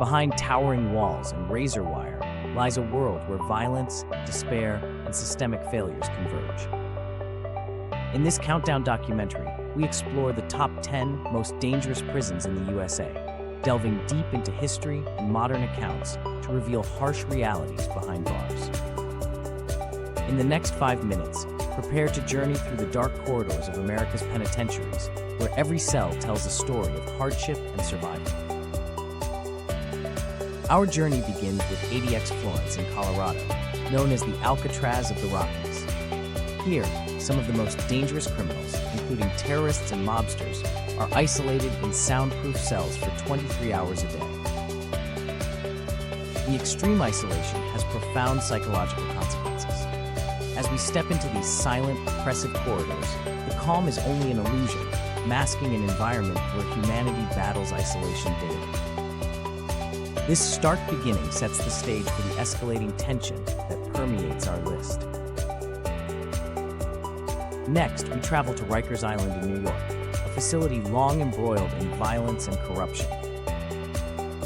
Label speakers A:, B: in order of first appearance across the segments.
A: Behind towering walls and razor wire lies a world where violence, despair, and systemic failures converge. In this countdown documentary, we explore the top 10 most dangerous prisons in the USA, delving deep into history and modern accounts to reveal harsh realities behind bars. In the next 5 minutes, prepare to journey through the dark corridors of America's penitentiaries, where every cell tells a story of hardship and survival. Our journey begins with ADX Florence in Colorado, known as the Alcatraz of the Rockies. Here, some of the most dangerous criminals, including terrorists and mobsters, are isolated in soundproof cells for 23 hours a day. The extreme isolation has profound psychological consequences. As we step into these silent, oppressive corridors, the calm is only an illusion, masking an environment where humanity battles isolation daily. This stark beginning sets the stage for the escalating tension that permeates our list. Next, we travel to Rikers Island in New York, a facility long embroiled in violence and corruption.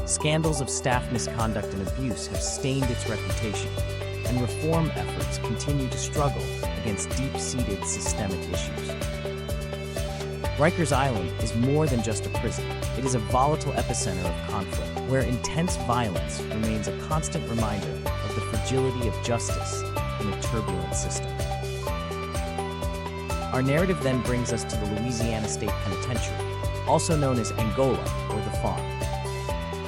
A: Scandals of staff misconduct and abuse have stained its reputation, and reform efforts continue to struggle against deep-seated systemic issues. Rikers Island is more than just a prison. It is a volatile epicenter of conflict, where intense violence remains a constant reminder of the fragility of justice in a turbulent system. Our narrative then brings us to the Louisiana State Penitentiary, also known as Angola or the Farm.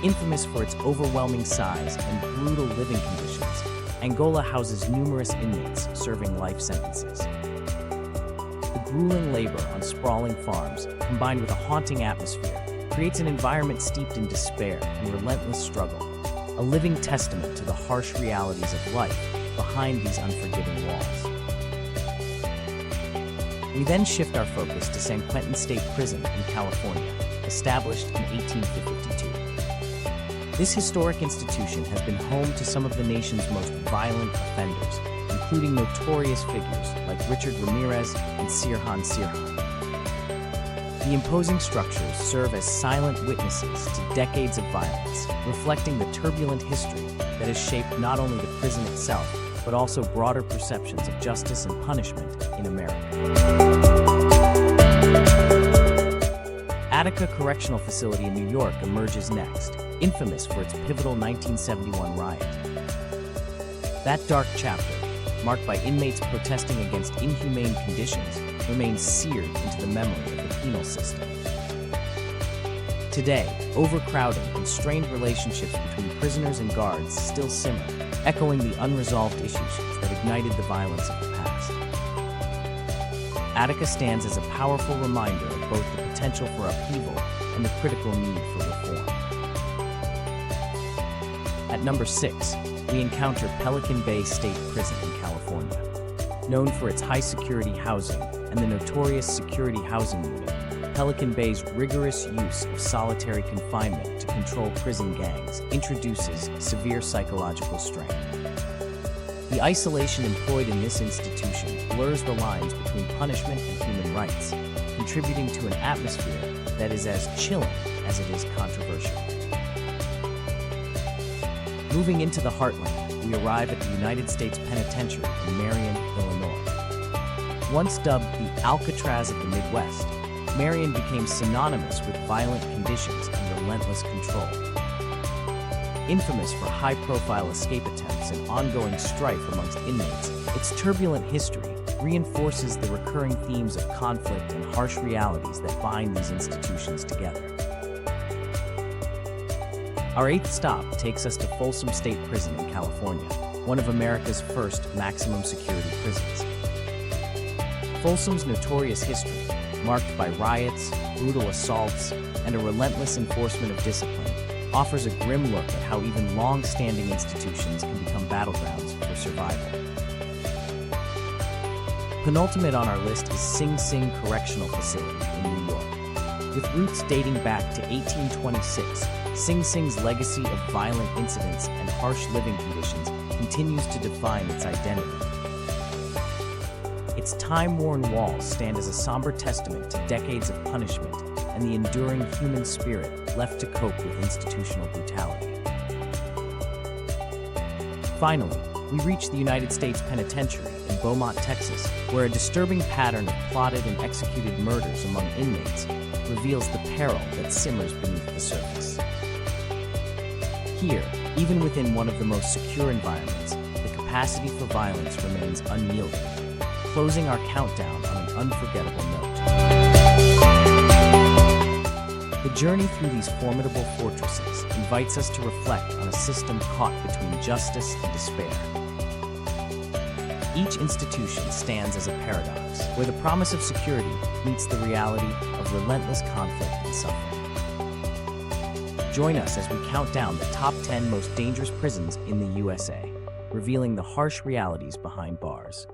A: Infamous for its overwhelming size and brutal living conditions, Angola houses numerous inmates serving life sentences. The grueling labor on sprawling farms, combined with a haunting atmosphere, creates an environment steeped in despair and relentless struggle, a living testament to the harsh realities of life behind these unforgiving walls. We then shift our focus to San Quentin State Prison in California, established in 1852. This historic institution has been home to some of the nation's most violent offenders, including notorious figures like Richard Ramirez and Sirhan Sirhan. The imposing structures serve as silent witnesses to decades of violence, reflecting the turbulent history that has shaped not only the prison itself, but also broader perceptions of justice and punishment in America. Attica Correctional Facility in New York emerges next, infamous for its pivotal 1971 riot. That dark chapter, marked by inmates protesting against inhumane conditions, remains seared into the memory of the penal system. Today, overcrowding and strained relationships between prisoners and guards still simmer, echoing the unresolved issues that ignited the violence of the past. Attica stands as a powerful reminder of both the potential for upheaval and the critical need for reform. At number 6, we encounter Pelican Bay State Prison in California. Known for its high-security housing and the notorious Security Housing Unit, Pelican Bay's rigorous use of solitary confinement to control prison gangs introduces severe psychological strain. The isolation employed in this institution blurs the lines between punishment and human rights, contributing to an atmosphere that is as chilling as it is controversial. Moving into the heartland, we arrive at the United States Penitentiary in Marion, Illinois. Once dubbed the Alcatraz of the Midwest, Marion became synonymous with violent conditions and relentless control. Infamous for high-profile escape attempts and ongoing strife amongst inmates, its turbulent history reinforces the recurring themes of conflict and harsh realities that bind these institutions together. Our 8th stop takes us to Folsom State Prison in California, one of America's first maximum security prisons. Folsom's notorious history, marked by riots, brutal assaults, and a relentless enforcement of discipline, offers a grim look at how even long-standing institutions can become battlegrounds for survival. Penultimate on our list is Sing Sing Correctional Facility in New York. With roots dating back to 1826, Sing Sing's legacy of violent incidents and harsh living conditions continues to define its identity. Its time-worn walls stand as a somber testament to decades of punishment and the enduring human spirit left to cope with institutional brutality. Finally, we reach the United States Penitentiary in Beaumont, Texas, where a disturbing pattern of plotted and executed murders among inmates reveals the peril that simmers beneath the surface. Here, even within one of the most secure environments, the capacity for violence remains unyielding, closing our countdown on an unforgettable note. The journey through these formidable fortresses invites us to reflect on a system caught between justice and despair. Each institution stands as a paradox, where the promise of security meets the reality of relentless conflict and suffering. Join us as we count down the top 10 most dangerous prisons in the USA, revealing the harsh realities behind bars.